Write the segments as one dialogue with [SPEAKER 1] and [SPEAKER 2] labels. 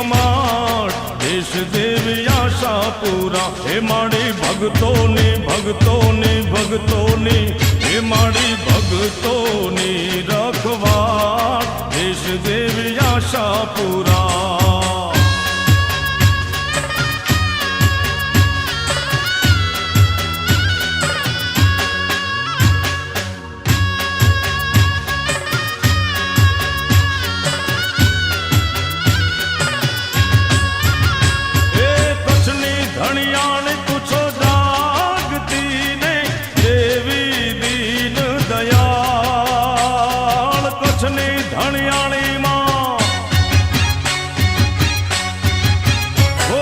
[SPEAKER 1] કમાડ દેશ દેવી આશાપુરા હે માડી ભગતોની ભગતોની ભગતોની હે માડી ભગતોની રખવાળ દેશ દેવી આશાપુરા ધણિયાણી પૂછો જાગતી ને દેવી દીન દયાળ કચ્છની ધણિયાણી માં ઓ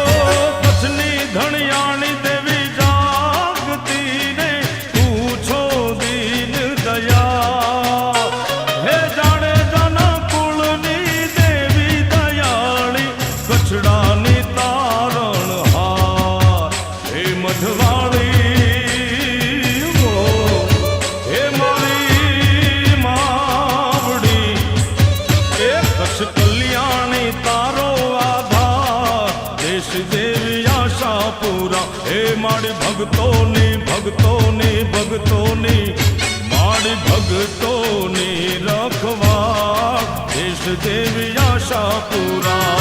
[SPEAKER 1] કચ્છની ધણિયાણી દેવી જાગતી ને પૂછો દીન દયા હે જાણે જાના કુળની દેવી દયાળી કચ્છડાની કલ્યાણી તારો આધાર દેશ દેવી આશાપુરા હે માડી ભગતોની ભગતોની ભગતોની માડી ભગતોની રખવાળ દેશ દેવી આશાપુરા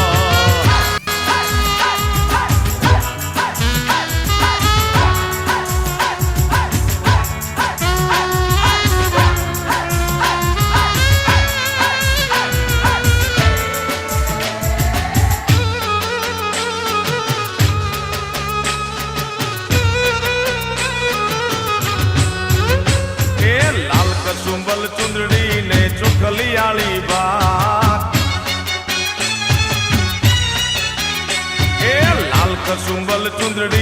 [SPEAKER 1] સુંબલ ચુંદડી ને ચોખલિયાળી વાત એ લાલ કસુંબલ ચુંદડી